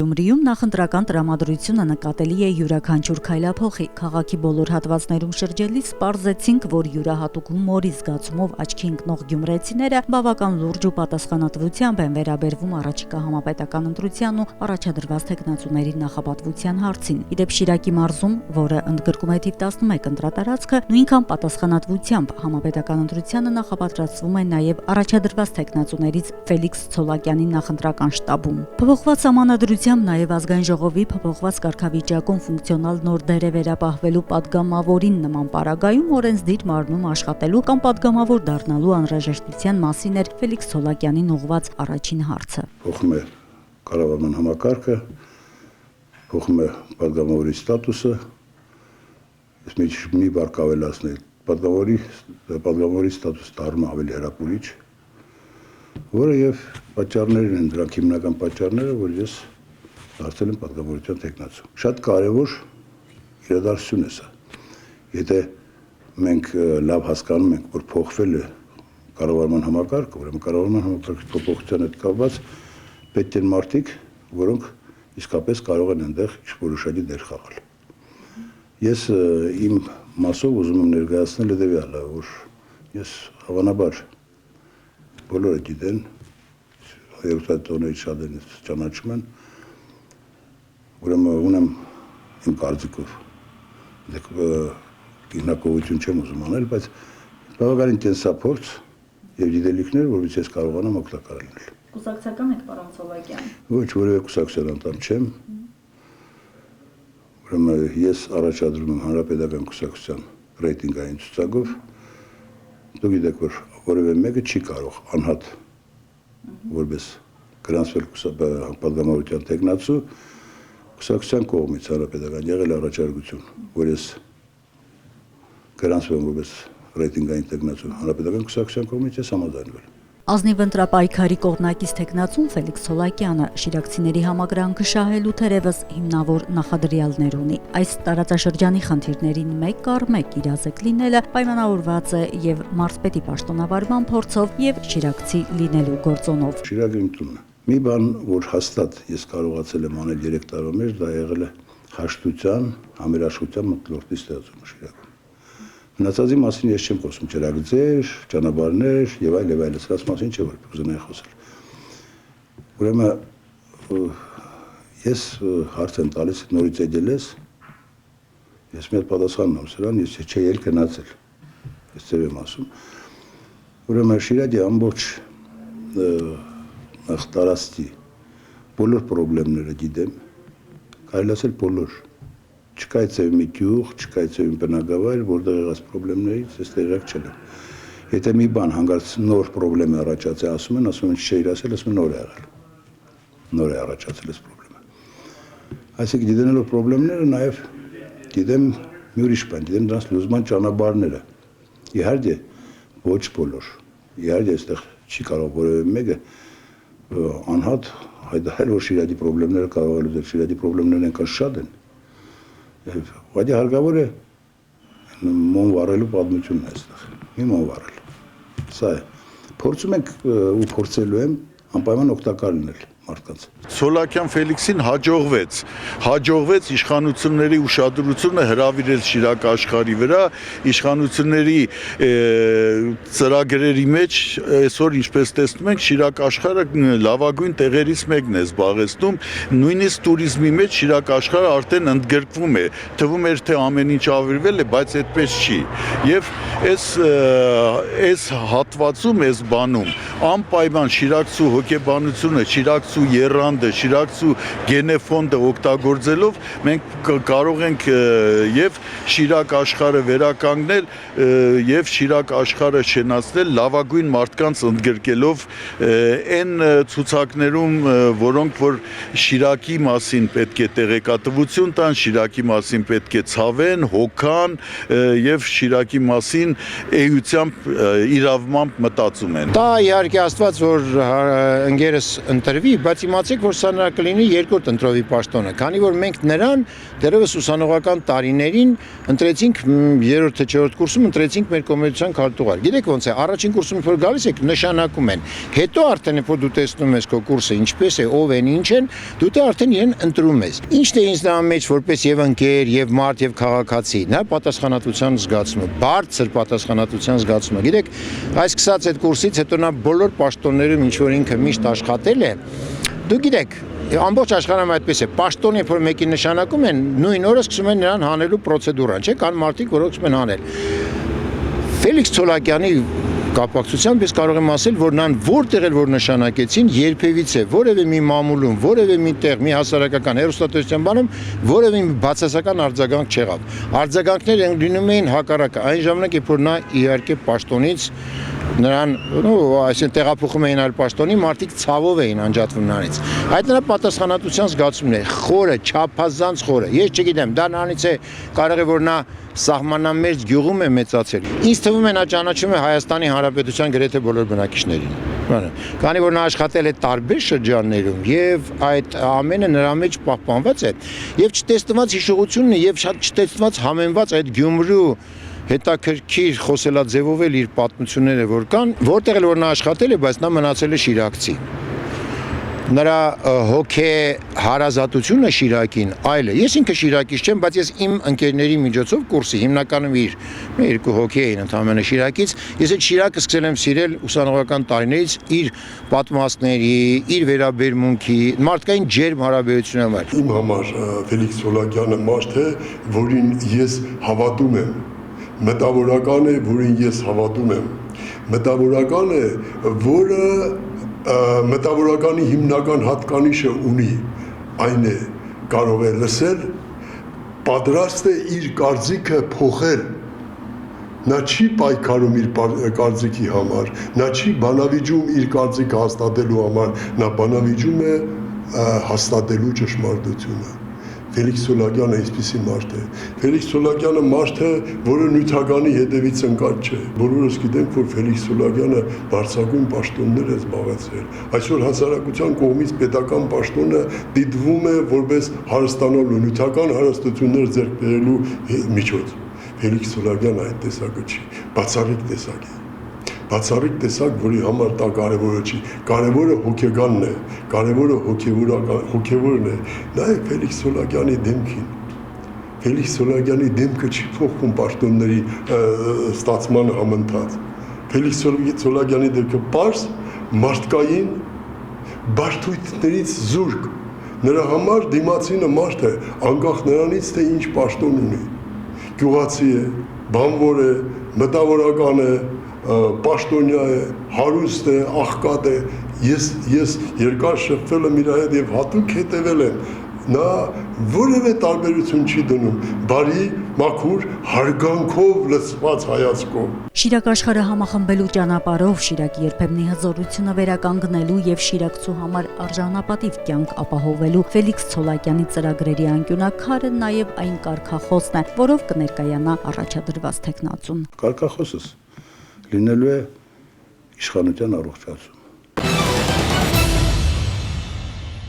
Գյումրիում նախընտրական տրամադրությունը նկատելի է յուրաքանչյուր քայլափոխի։ Քաղաքի բոլոր հատվածներում շրջելիս պարզեցինք, որ յուրահատուկ հումորի զգացումով աչքի ընկնող գյումրեցիները բավական լուրջ ու պատասխանատվությամբ են վերաբերվում առաջիկա համապետական ընտրության ու առաջադրված թեկնածուների նախապատվության հարցին։ Իդեպ Շիրակի մարզում, որը ընդգրկում է թիվ 11 ընտրատարածքը, նույնքան պատասխանատվությամբ համապետական ընտրությանը նախապատրաստվում է նաև առաջադրված թեկնածուներից Ֆելիքս Ցոլակյանի նախընտրական շտաբում։ Փոփոխված համանadrությամբ նաև ազգային ժողովի փոփոխված կարգավիճակում ֆունկցիոնալ նոր դեր է վերապահվելու падգամավորին նման պարագայում օրենսդիր մարմնում աշխատելու կամ падգամավոր դառնալու անհրաժեշտության մասին էր Ֆելիքս Ցոլակյանին ուղղված առաջին հարցը։ Փոխում է կառավարման համակարգը, փոխում է падգամավորի ստատուսը, ես մի բառ կավելացնել, падգամավորի ստատուսը դառնում ավելի հրապուրիչ, որը եւ պատճառներն են, դրանք հիմնական պատճառները, որ ես դարձել եմ падգամավորության թեկնածու։ Շատ կարևոր իրադարձություն է սա։ Եթե մենք լավ հասկանում ենք, որ փոխվել է կառավարման համակարգը, ուրեմն կառավարման համակարգի փոփոխության հետ կապված պետք են մարդիկ, որոնք իսկապես կարող են այնտեղ որոշակի դեր խաղալ։ Ես իմ մասով ուզում եմ ներկայացնել հետևյալը, որ ես հավանաբար բոլորը գիտեն, երիտասարդներից շատերն ճանաչում են, ուրեմն ունեմ իմ կարծիքով, գիտնակողություն չեմ ուզում անել, բայց բավականին կենսափորձ եւ գիտելիքներ, որովհետեւ ես կարողանամ օգտակար լինել։ Կուսակցական եք, պարոն Ցոլակյան։ Ոչ, որևէ կուսակցության անդամ չեմ։ Ուրեմն ես առաջադրում եմ հանրապետական կուսակցության ռեյտինգային ցուցակով։ Դուք գիտեք, որ որևէ մեկը չի կարող անհատ որպես գրանցվել падգամավորության թեկնածու կուսակցության կողմից հանրապետական եղել առաջարկություն, որ ես գրանցվեմ որպես ռեյտինգային թեկնածու հանրապետական կուսակցության կողմից, ես համաձայնվել եմ։ Ազնիվ ընտրապայքարի կողմնակից թեկնածուն Ֆելիքս Ցոլակյանը շիրակցիների համակրանքը շահելու թերևս հիմնավոր նախադրյալներ ունի։ Այս տարածաշրջանի խնդիրներին մեկ կառ մեկ իրազեկ լինելը պայմանավորված է եւ մարզպետի պաշտոնավարման փորձով եւ շիրակցի լինելու գործոնով։ Շիրակը իմ տունն է։ Մի բան, որ հաստատ ես կարողացել եմ անել 3 տարվա մեջ, դա եղել է հաշտության, համերաշխության մթնոլորտի ստեղծումը Շիրակում։ Մնացածի մասին ես չեմ խոսում, ճրագծեր, ճանապարհներ եւ այլ, սրանց մասին չէ, որ կուզենայի խոսել։ Ուրեմն ես հարց եմ տալիս, նորից եկել ես, ես մի հատ պատասխանում եմ սրան, ես չէի էլ գնացել։ Ես ձեւ եմ ասում։ Ուրեմն Շիրակի ամբողջ տարածքի բոլոր խնդիրները գիտեմ, կարելի ասել բոլոր։ Չկա այցեւ մի գյուղ, չկա այցեւ մի բնակավայր, որտեղ եղած խնդիրներից ես տեղյակ չեմ։ Եթե մի բան հանգարց նոր խնդրեմ է առաջացել, ասում են չէիր ասել, ասում են նոր է եղել։ Նոր է առաջացել այս խնդրումը։ Այսինքն գիտենալով խնդիրները նաև գիտեմ մի ուրիշ բան, գիտեմ դրանց լուծման ճանապարհները։ Իհարկե ոչ բոլոր։ Իհարկե այստեղ չի կարող որևէ մեկը անհատ հայտարարել, որ Շիրակի խնդիրները կարող է լուծել, Շիրակի խնդիրներն այնքան շատ են։ Բայց հարկավոր է մոմ վառելու պատմությունն է այստեղ։ Մի մոմ վառել։ Սա է։ Փորձում ենք ու փորձելու եմ անպայման օգտակար լինել մարդկանց։ Ցոլակյան Ֆելիքսին հաջողվեց իշխանությունների ուշադրությունը հրավիրել Շիրակ աշխարհի վրա, իշխանությունների ծրագրերի մեջ այսօր ինչպես տեսնում ենք Շիրակ աշխարհը լավագույն տեղերից մեկն է զբաղեցնում, նույնիսկ туриզմի մեջ Շիրակ աշխարհը արդեն ընդգրկվում է, թվում էր թե ամեն ինչ ավիրվել է, բայց այդպես չի։ Եվ այս հատվածում, այս բանում անպայման շիրակցու հոգեբանությունը, շիրակցու եռանդը, շիրակցու գենեֆոնդը օգտագործելով մենք կարող ենք եւ Շիրակ աշխարհը վերականգնել եւ Շիրակ աշխարհը շենացնել լավագույն մարդկանց ընդգրկելով այն ցուցակներում, որոնք որ Շիրակի մասին պետք է տեղեկատվություն տան, Շիրակի մասին պետք է ցավեն, հոգան եւ Շիրակի մասին էությամբ իրավմամբ մտածում են։ Դա իհարկե Աստված որ ընկերս ընտրվի, բայց իմացեք, որ սա նրա կլինի երկրորդ ընտրովի պաշտոնը, քանի որ մենք նրան դեռևս ուսանողական տարիներին ընտրեցինք 3-րդ թե 4-րդ կուրսում ընտրեցինք մեր կոմերցիոն քարտուղար։ Գիտեք ոնց է, առաջին կուրսում որ գալիս եք նշանակում են, հետո արդեն որ դու տեսնում ես քո կուրսը ինչպես է, ով են, ինչ են, դու դե արդեն իրեն ընտրում ես։ Ինչն է ինձ նրա մեջ որպես եւ ընկեր, եւ մարդ, եւ քաղաքացի, նա պատասխանատվության զգացումը, բարձր պատասխանատվության զգացումը։ Գիտեք, այս սկսած այդ կուրսից հետո նա բոլոր պաշտոններում ինչ որ ինքը միշտ աշխատել է, դու գիտեք, ամբողջ աշխարհում այդպես է, պաշտոն երբ որ մեկին նշանակում են, նույն օրը սկսում են նրան հանելու պրոցեդուրան, չէ՞, կան մարդիկ, որոնք սկսում են հանել։ Ֆելիքս Ցոլակյանի կապակցությամբ ես կարող եմ ասել, որ նրան որտեղ էլ որ նշանակեցին, երբևիցե որևէ մի մամուլում, որևէ մի տեղ, մի հասարակական հեռուստատեսության բանում որևէ մի բացասական արձագանք չեղավ։ Արձագանքները լինում էին հակառակը, այն ժամանակ, երբ որ նա իհարկե պաշտոնից նրան, այսինքն տեղափոխում էին այլ պաշտոնի, մարդիկ ցավով էին անջատվում նրանից։ Այդ նրա պատասխանատվության զգացումն է, խորը, չափազանց խորը։ Ես չգիտեմ, դա նրանից է կարող է որ նա սահմանամերձ գյուղում է մեծացել։ Ինձ թվում է նա ճանաչում է Հայաստանի Հանրապետության գրեթե բոլոր բնակիչներին։ Քանի որ նա աշխատել է տարբեր շրջաններում եւ այդ ամենը նրա մեջ պահպանված է եւ չտեսնված հիշողությունն է եւ շատ չտեսնված համեմված այդ Գյումրու հետաքրքիր խոսելաձևով էլ իր պատմությունները որ կան, որտեղ էլ որ նա աշխատել է, բայց նա մնացել է շիրակցի։ Նրա հոգե հարազատությունը Շիրակին այլ է։ Ես ինքը շիրակից չեմ, բայց ես իմ ընկերների միջոցով կուրսի հիմնականում իր երկու հոգի էին ընդհանրապես Շիրակից։ Ես այդ Շիրակը սկսել եմ սիրել ուսանողական տարիներից իր պատմվածքների, իր վերաբերմունքի, մարդկային ջերմ հարաբերությունների համար։ Իմ համար Ֆելիքս Ցոլակյանը մարդ է, որին ես հավատում եմ։ Մտավորական է, որին ես հավատում եմ։ Մտավորական է, որը մտավորականի հիմնական հատկանիշը ունի, այն է կարող է լսել, պատրաստ է իր կարծիքը փոխել, նա չի պայքարում իր կարծիքի համար, նա չի բանավիճում իր կարծիքը հաստատելու համար, նա բանավիճում է հաստատելու ճշմարտությունը։ Ֆելիքս Ցոլակյանը այսպիսի մարդ է։ Ֆելիքս Ցոլակյանը մարդ է, որը նյութականի հետևից ընկած չէ։ Բոլորս գիտենք, որ Ֆելիքս Ցոլակյանը բարձրագույն պաշտոններ է զբաղեցրել։ Այսօր հասարակության կողմից պետական պաշտոնը դիտվում է որպես հարստանալու նյութական հարստություններ ձեռք բերելու միջոց։ Ֆելիքս Ցոլակյանը այդ տեսակը չի, բացառիկ տեսակ է։ Բացառիկ տեսակ, որի համար դա կարևորը չի, կարևորը հոգեկանն է, կարևորը հոգևորն է, նայեք Ֆելիքս Ցոլակյանի դեմքին, Ֆելիքս Ցոլակյանի դեմքը չի փոխվում պաշտոնների ստացման համընթաց, Ֆելիքս Ցոլակյանի դեմքը պարզ, մարդկային, բարդույթներից զուրկ, նրա համար դիմացինը մարդ է, անկախ նրանից, թե ինչ պաշտոն ունի, գյուղացի է, բանվոր է, մտավորական է, պաշտոնյա է, հարուստ է, աղքատ է, ես երկար շփվել եմ իր հետ եւ հատուկ հետևել եմ, նա որևէ տարբերություն չի դնում, բարի, մաքուր, հարգանքով լցված հայացքով։ Շիրակ աշխարհը համախմբելու ճանապարհով Շիրակի երբեմնի հզորությունը վերականգնելու եւ շիրակցու համար արժանապատիվ կյանք ապահովելու Ֆելիքս Ցոլակյանի ծրագրերի անկյունակարը նաեւ այն կարգախոսն է, որով կներկայանա առաջադրված տեխնացուն։ Կարգախոսս լինելու է իշխանության առողջացում։